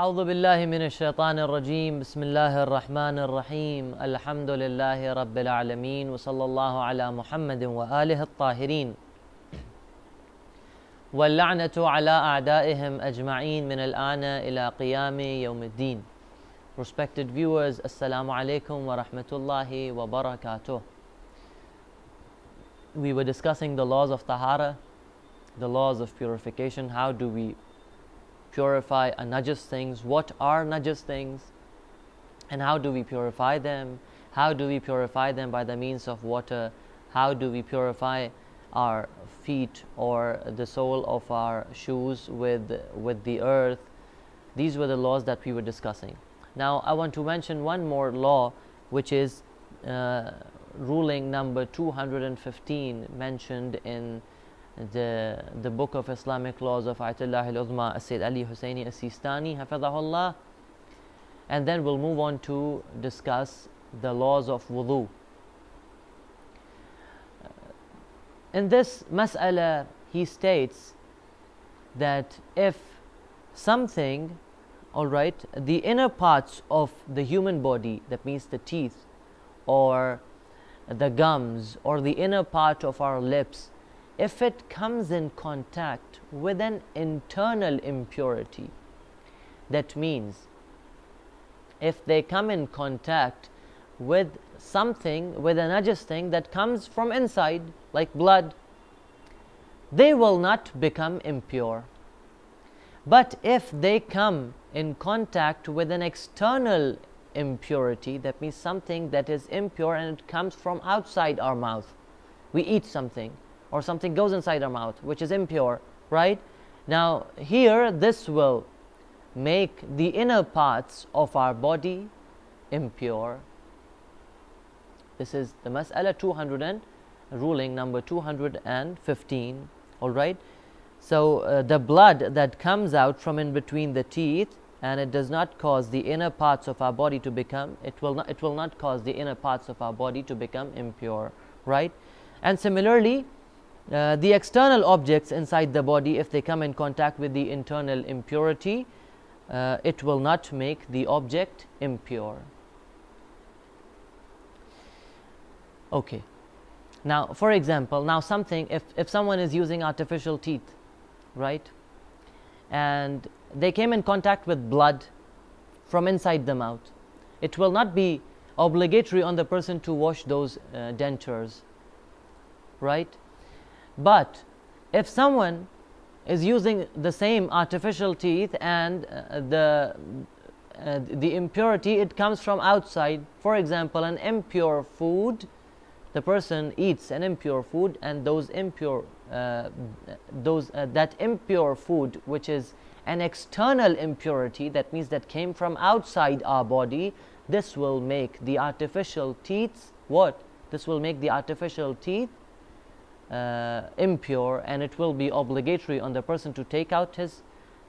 أعوذ بالله من الشيطان الرجيم بسم الله الرحمن الرحيم الحمد لله رب العالمين وصلى الله على محمد وآله الطاهرين واللعنة على أعدائهم أجمعين من الآن إلى قيام يوم الدين. Respected viewers, Assalamu alaikum wa rahmatullahi wa barakatuh. We were discussing the laws of tahara, the laws of purification. How do we purify najas things? What are najas things? And how do we purify them? How do we purify them by the means of water? How do we purify our feet or the sole of our shoes with the earth? These were the laws that we were discussing. Now I want to mention one more law, which is ruling number 215 mentioned in the book of Islamic laws of Ayatollah al-Uzma Sayyid Ali Husseini As-Sistani Hafidhahullah, and then we'll move on to discuss the laws of wudu. In this mas'ala, he states that if something, alright, the inner parts of the human body, that means the teeth or the gums or the inner part of our lips, if it comes in contact with an internal impurity, that means if they come in contact with something, with a najas thing that comes from inside, like blood, they will not become impure. But if they come in contact with an external impurity, that means something that is impure and it comes from outside our mouth, we eat something or something goes inside our mouth which is impure, right? Now here this will make the inner parts of our body impure. This is the mas'ala 200 and ruling number 215, alright? So the blood that comes out from in between the teeth, and it does not cause the inner parts of our body to become, it will not cause the inner parts of our body to become impure, right? And similarly, the external objects inside the body, if they come in contact with the internal impurity, it will not make the object impure. Okay. Now, for example, now something, if someone is using artificial teeth, right, and they came in contact with blood from inside the mouth, it will not be obligatory on the person to wash those dentures, right? But if someone is using the same artificial teeth and the impurity, it comes from outside, for example, an impure food, the person eats an impure food, and that impure food, which is an external impurity, that means that came from outside our body, this will make the artificial teeth what? This will make the artificial teeth impure, and it will be obligatory on the person to take out his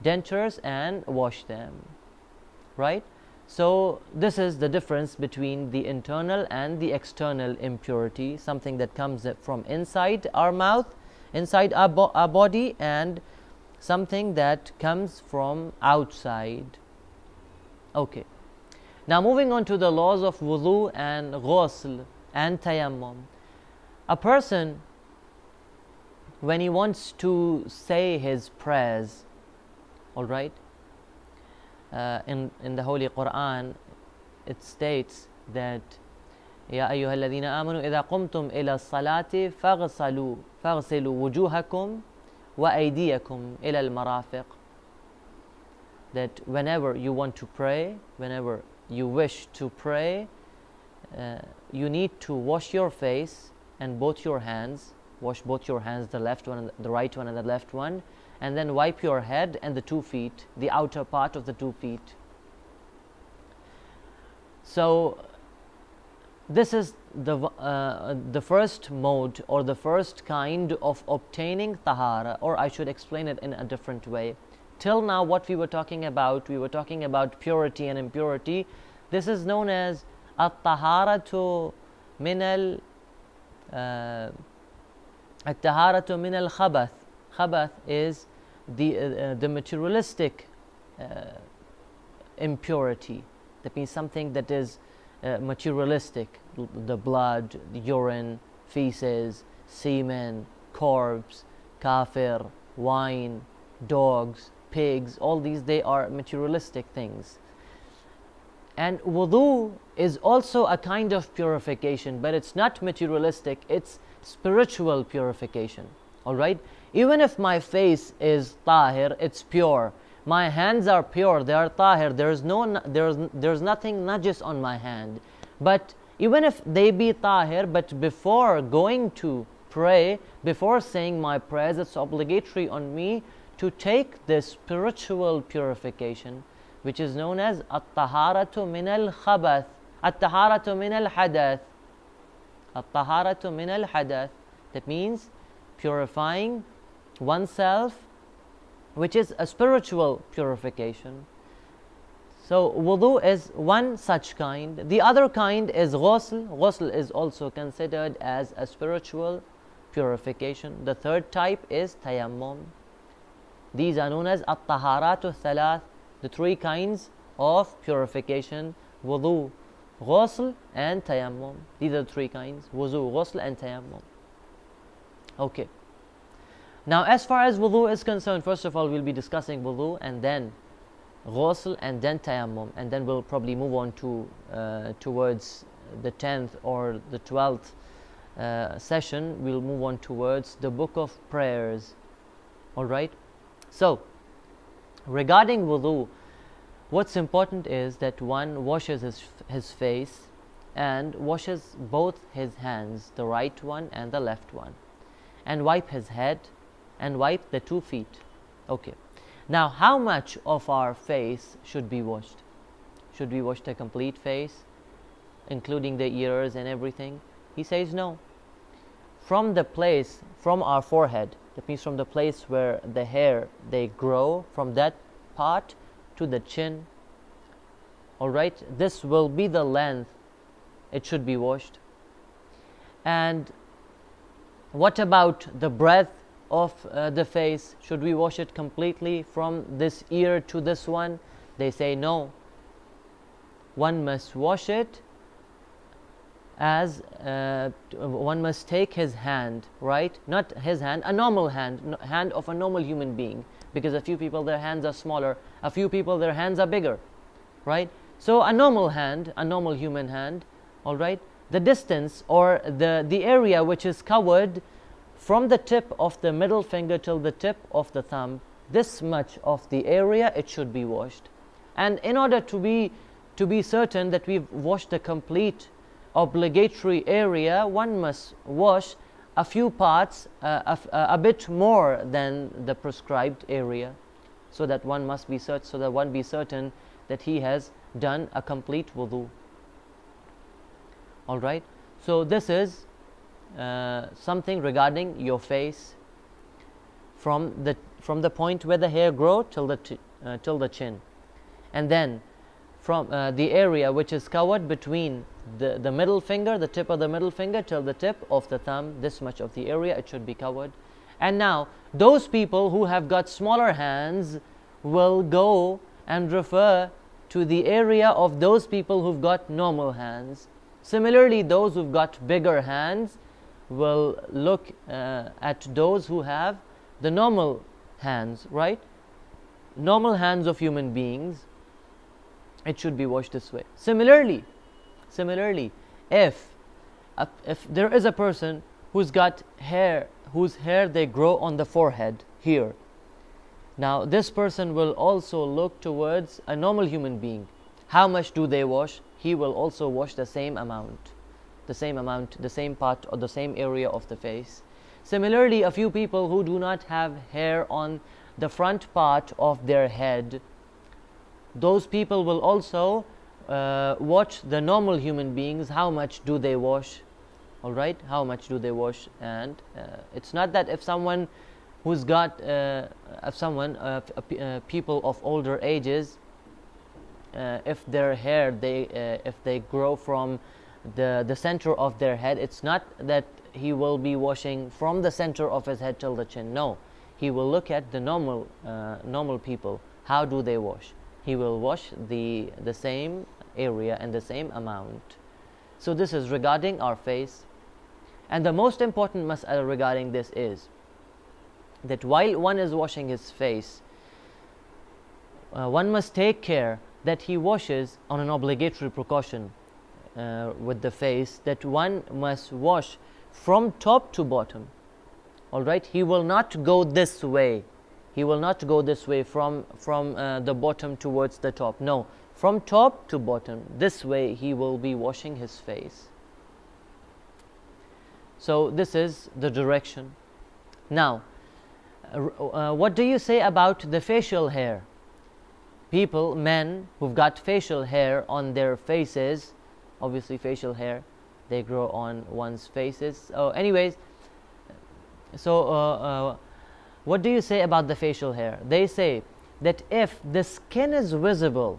dentures and wash them, right? So this is the difference between the internal and the external impurity, something that comes from inside our mouth, inside our body, and something that comes from outside. Okay. Now moving on to the laws of wudu and ghusl and tayammum. A person, when he wants to say his prayers, all right, in the Holy Quran, it states that يا أيها الذين آمنوا إذا قمتم إلى الصلاة فاغسلوا وجوهكم وأيديكم إلى المرافق. That whenever you want to pray, whenever you wish to pray, you need to wash your face and both your hands. Wash both your hands, the left one, the right one and the left one, and then wipe your head and the 2 feet, the outer part of the 2 feet. So this is the first mode or the first kind of obtaining tahara, or I should explain it in a different way. Till now what we were talking about purity and impurity. This is known as at-taharatu min al-khabath. Khabath is the materialistic impurity. That means something that is materialistic, the blood, the urine, feces, semen, corpse, kafir, wine, dogs, pigs, all these, they are materialistic things. And wudu is also a kind of purification, but it's not materialistic, it's spiritual purification. Alright? Even if my face is tahir, it's pure. My hands are pure, they are tahir, there's nothing najis on my hand. But even if they be tahir, but before going to pray, before saying my prayers, it's obligatory on me to take this spiritual purification, which is known as at-taharatu min al-khabath, at-taharatu min al-hadath, at-taharatu min al-hadath. That means purifying oneself, which is a spiritual purification. So wudu is one such kind. The other kind is ghusl. Ghusl is also considered as a spiritual purification. The third type is tayammum. These are known as at-taharatu thalath, the three kinds of purification: wudu, ghusl and tayammum. These are the three kinds: wudu, ghusl and tayammum. Okay. Now as far as wudu is concerned, first of all we'll be discussing wudu, and then ghusl, and then tayammum, and then we'll probably move on to towards the 10th or the 12th session. We'll move on towards the book of prayers. Alright, so regarding wudu, what's important is that one washes his face and washes both his hands, the right one and the left one, and wipe his head and wipe the 2 feet. Okay. Now, how much of our face should be washed? Should we wash the complete face, including the ears and everything? He says no. From the place, from our forehead, that means from the place where the hair, they grow, from that part to the chin. Alright, this will be the length it should be washed. And what about the breadth of the face? Should we wash it completely from this ear to this one? They say no. One must wash it as one must take his hand, right? Not his hand, a normal hand, hand of a normal human being, because a few people their hands are smaller, a few people their hands are bigger, right? So a normal hand, a normal human hand, all right? The distance or the area which is covered from the tip of the middle finger till the tip of the thumb, this much of the area, it should be washed. And in order to be certain that we've washed the complete obligatory area, one must wash a few parts a bit more than the prescribed area, so that one must be certain that he has done a complete wudu. All right, so this is something regarding your face, from the point where the hair grow till the chin, and then from the area which is covered between the middle finger, the tip of the middle finger till the tip of the thumb, this much of the area it should be covered. And now those people who have got smaller hands will go and refer to the area of those people who've got normal hands. Similarly, those who've got bigger hands will look at those who have the normal hands, right? Normal hands of human beings, it should be washed this way. Similarly, if there is a person who's got hair, whose hair they grow on the forehead here, now this person will also look towards a normal human being. How much do they wash? He will also wash the same amount, the same part or the same area of the face. Similarly, a few people who do not have hair on the front part of their head, those people will also watch the normal human beings. How much do they wash? All right, how much do they wash? And it's not that if someone who's got people of older ages, if their hair if they grow from the center of their head, it's not that he will be washing from the center of his head till the chin. No, he will look at the normal people. How do they wash? he will wash the same area and the same amount. So this is regarding our face. And the most important mas'ala regarding this is that while one is washing his face, one must take care that he washes on an obligatory precaution with the face, that one must wash from top to bottom. All right, he will not go this way. He will not go this way from the bottom towards the top. No, from top to bottom, this way he will be washing his face. So this is the direction. Now, what do you say about the facial hair? People, men who've got facial hair on their faces, obviously facial hair, they grow on one's faces. Anyways, so what do you say about the facial hair? They say that if the skin is visible,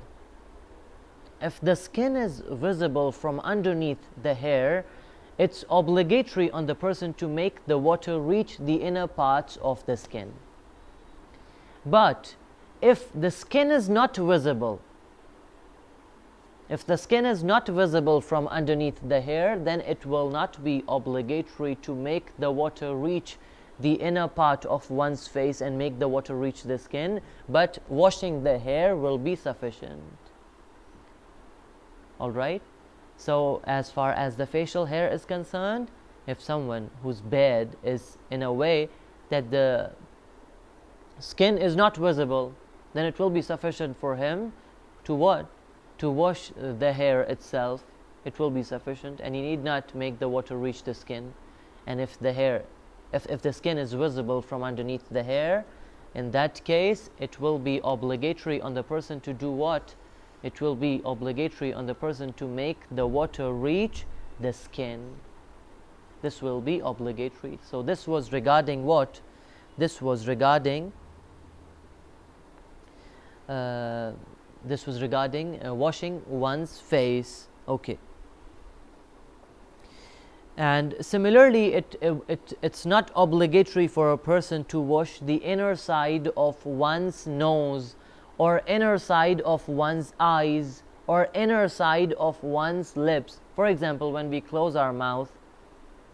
from underneath the hair, it's obligatory on the person to make the water reach the inner parts of the skin. But if the skin is not visible, from underneath the hair, then it will not be obligatory to make the water reach the inner part of one's face and make the water reach the skin, but washing the hair will be sufficient. All right? So as far as the facial hair is concerned, if someone whose beard is in a way that the skin is not visible, then it will be sufficient for him to what? To wash the hair itself. It will be sufficient, and he need not make the water reach the skin. And if the hair, if the skin is visible from underneath the hair, in that case it will be obligatory on the person to do what? It will be obligatory on the person to make the water reach the skin. This will be obligatory. So this was regarding what? This was regarding washing one's face. Okay. And similarly, it's not obligatory for a person to wash the inner side of one's nose, or inner side of one's eyes, or inner side of one's lips. For example, when we close our mouth,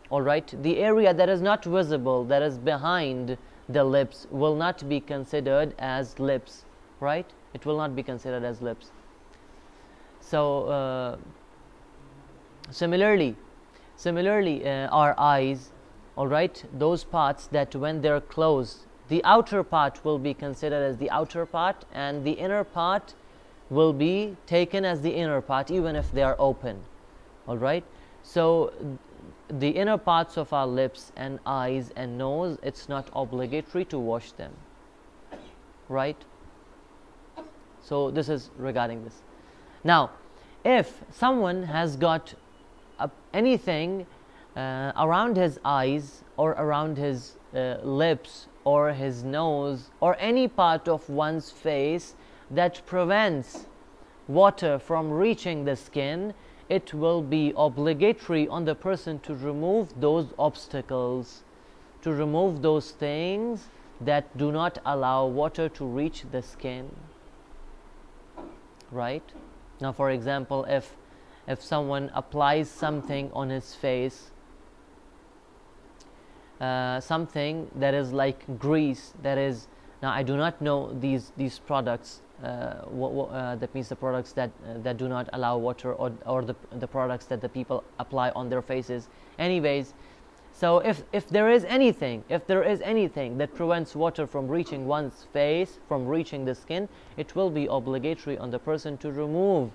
all right, the area that is not visible, that is behind the lips, will not be considered as lips, right? It will not be considered as lips. So similarly, our eyes, all right, those parts that when they're closed, the outer part will be considered as the outer part, and the inner part will be taken as the inner part, even if they are open. All right. So the inner parts of our lips and eyes and nose, it's not obligatory to wash them. Right. So this is regarding this. Now, if someone has got anything around his eyes, or around his lips, or his nose, or any part of one's face that prevents water from reaching the skin, it will be obligatory on the person to remove those obstacles, to remove those things that do not allow water to reach the skin. Right? Now, for example, if someone applies something on his face, something that is like grease, that is, now I do not know these products, that means the products that do not allow water, or the products that the people apply on their faces. Anyways, so if there is anything that prevents water from reaching one's face, from reaching the skin, it will be obligatory on the person to remove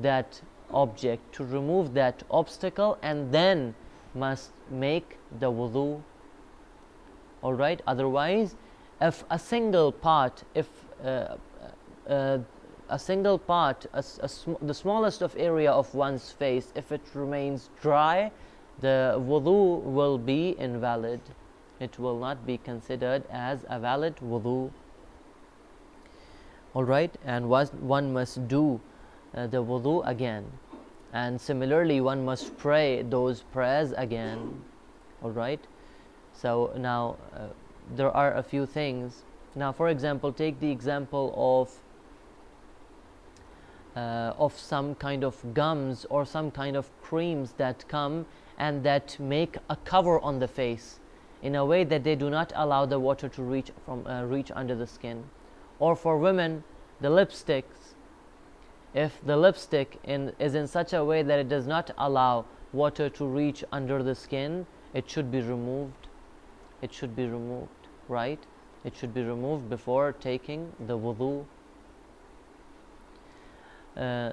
that object, to remove that obstacle, and then must make the wudu. All right. Otherwise, if a single part, the smallest of area of one's face, if it remains dry, the wudu will be invalid. It will not be considered as a valid wudu. All right. And one must do the wudu again, and similarly one must pray those prayers again. All right. So now there are a few things. Now, for example, take the example of some kind of gums or some kind of creams that come and that make a cover on the face in a way that they do not allow the water to reach under the skin. Or for women, the lipsticks, if the lipstick is in such a way that it does not allow water to reach under the skin, it should be removed. It should be removed, right? It should be removed before taking the wudu.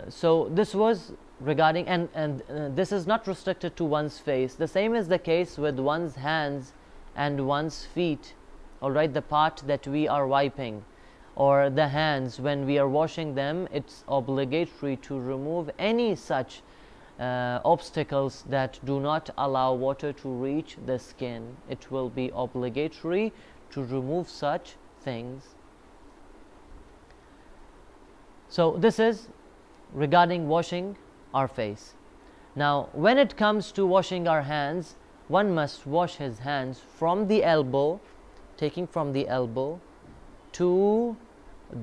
So this was regarding, and this is not restricted to one's face. The same is the case with one's hands and one's feet, all right, the part that we are wiping, or the hands when we are washing them. It's obligatory to remove any such obstacles that do not allow water to reach the skin. It will be obligatory to remove such things. So this is regarding washing our face. Now when it comes to washing our hands, one must wash his hands from the elbow, taking from the elbow to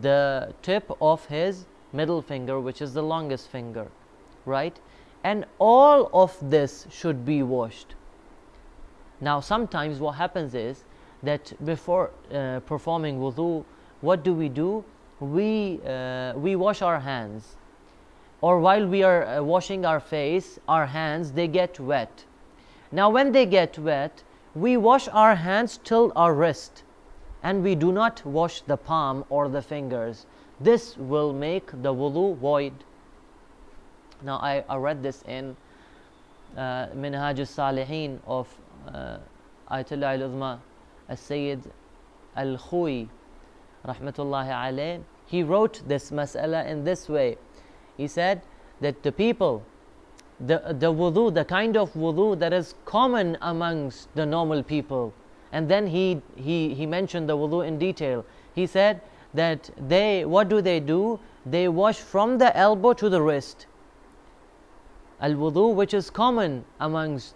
the tip of his middle finger, which is the longest finger, right? And all of this should be washed. Now sometimes what happens is that before performing wudu, what do? We wash our hands, or while we are washing our face, our hands, they get wet. Now when they get wet, we wash our hands till our wrist, and we do not wash the palm or the fingers. This will make the wudu void. Now I read this in Minhaj al-Salihin of Ayatollah al-Uzma al-Sayyid al-Khuy rahmatullahi alayh. He wrote this mas'ala in this way. He said that the people, the wudu, the kind of wudu that is common amongst the normal people, and then he mentioned the wudu in detail. He said that what do? They wash from the elbow to the wrist. Al-wudu, which is common amongst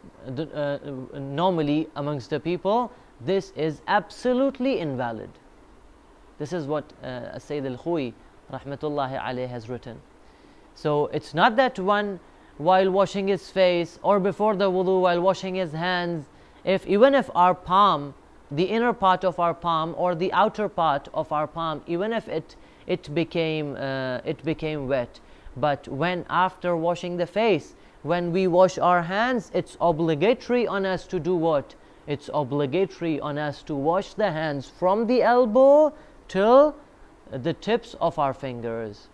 normally amongst the people, this is absolutely invalid. This is what Sayyid al-Khuy rahmatullahi alayh has written. So it's not that one, while washing his face or before the wudu, while washing his hands, even if our palm, the inner part of our palm or the outer part of our palm, even if it became wet, but when after washing the face, when we wash our hands, it's obligatory on us to do what? It's obligatory on us to wash the hands from the elbow till the tips of our fingers.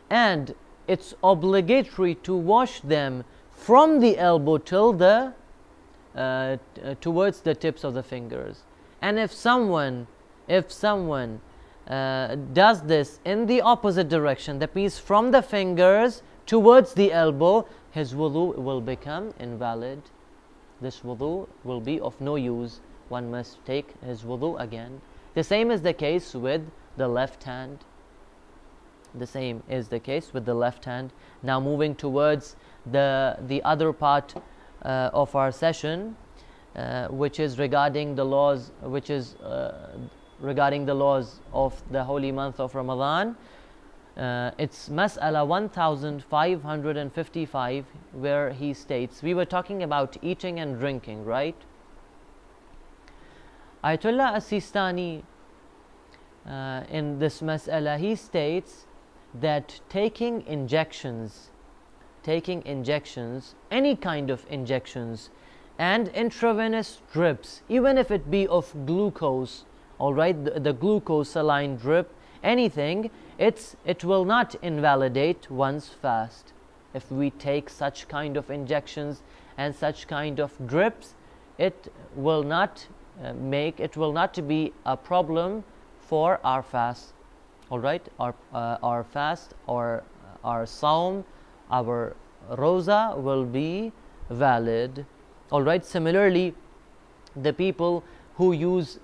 And it's obligatory to wash them from the elbow till the towards the tips of the fingers. And if someone does this in the opposite direction, that means from the fingers towards the elbow, his wudu will become invalid. This wudu will be of no use. One must take his wudu again. The same is the case with the left hand. The same is the case with the left hand. Now moving towards the other part of our session, which is regarding the laws, regarding the laws of the holy month of Ramadan. It's Mas'ala 1555, where he states, we were talking about eating and drinking, right? Ayatollah as-Sistani in this Mas'ala, he states that taking injections, any kind of injections, and intravenous drips, even if it be of glucose, all right, the glucose saline drip, anything, it will not invalidate one's fast. If we take such kind of injections and such kind of drips, it will not be a problem for our fast. All right, our fast or our Sawm, our Roza will be valid. All right, similarly, the people who use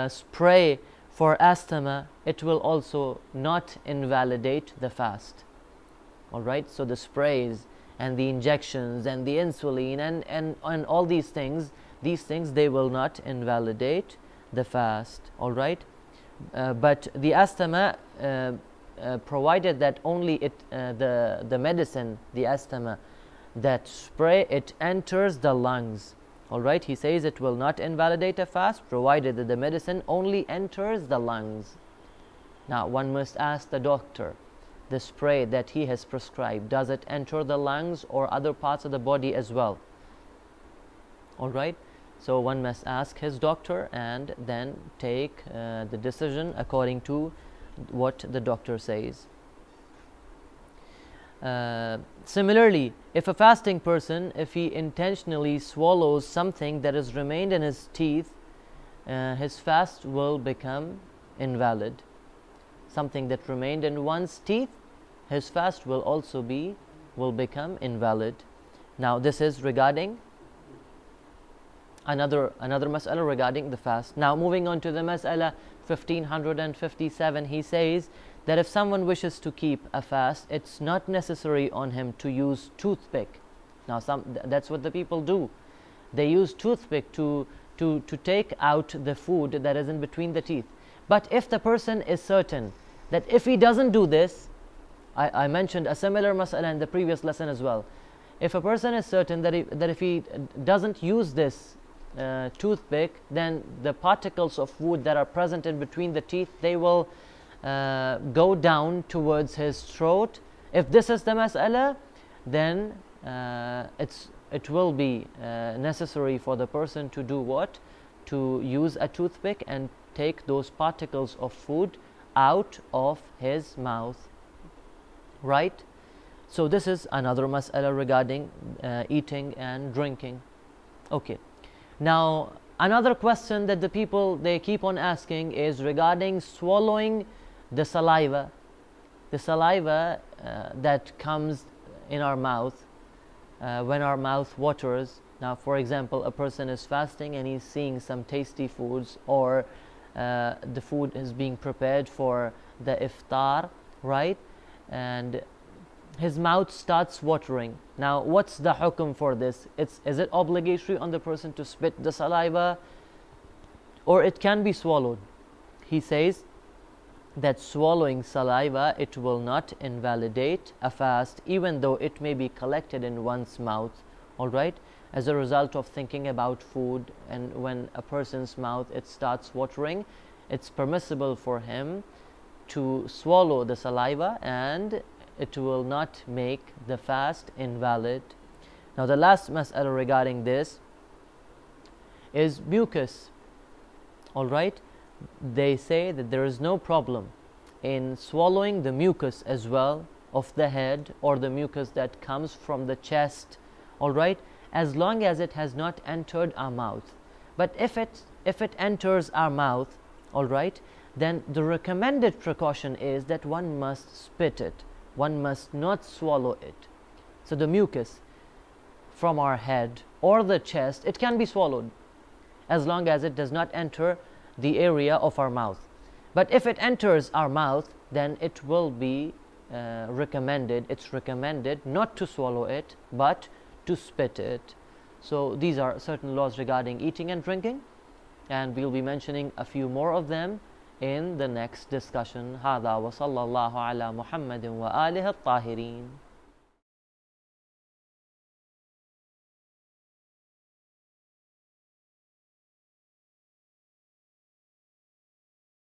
spray for asthma, it will also not invalidate the fast. All right, so the sprays and the injections and the insulin and all these things, they will not invalidate the fast. All right, but the asthma, provided that only the medicine, the asthma, that spray, it enters the lungs. All right, he says it will not invalidate a fast provided that the medicine only enters the lungs. Now one must ask the doctor, the spray that he has prescribed, does it enter the lungs or other parts of the body as well? All right, so one must ask his doctor and then take the decision according to what the doctor says. Similarly, if a fasting person, if he intentionally swallows something that has remained in his teeth, his fast will become invalid. Something that remained in one's teeth, his fast will also become invalid. Now this is regarding another mas'ala regarding the fast. Now moving on to the mas'ala 1557, he says that if someone wishes to keep a fast, it's not necessary on him to use toothpick. Now that's what the people do. They use toothpick to take out the food that is in between the teeth. But if the person is certain that if he doesn't do this, I mentioned a similar mas'ala in the previous lesson as well. If a person is certain that if he doesn't use this toothpick, then the particles of food that are present in between the teeth, they will go down towards his throat. If this is the mas'ala, then it will be necessary for the person to do what? To use a toothpick and take those particles of food out of his mouth, right? So this is another mas'ala regarding eating and drinking. Okay, now another question that the people, they keep on asking is regarding swallowing the saliva. The saliva that comes in our mouth when our mouth waters. Now for example, a person is fasting and he's seeing some tasty foods, or the food is being prepared for the iftar, right? And his mouth starts watering. Now what's the hukum for this? Is it obligatory on the person to spit the saliva, or it can be swallowed? He says that swallowing saliva, it will not invalidate a fast, even though it may be collected in one's mouth, all right, as a result of thinking about food. And when a person's mouth, it starts watering, it's permissible for him to swallow the saliva, and it will not make the fast invalid. Now the last mas'ala regarding this is mucus. All right, they say that there is no problem in swallowing the mucus as well of the head, or the mucus that comes from the chest, all right, as long as it has not entered our mouth. But if it enters our mouth, all right, then the recommended precaution is that one must spit it. One must not swallow it. So the mucus from our head or the chest, it can be swallowed as long as it does not enter the area of our mouth. But if it enters our mouth, then it will be recommended, it's recommended not to swallow it, but to spit it. So these are certain laws regarding eating and drinking, and we'll be mentioning a few more of them in the next discussion. هذا وصلى الله على محمد وآله الطاهرين.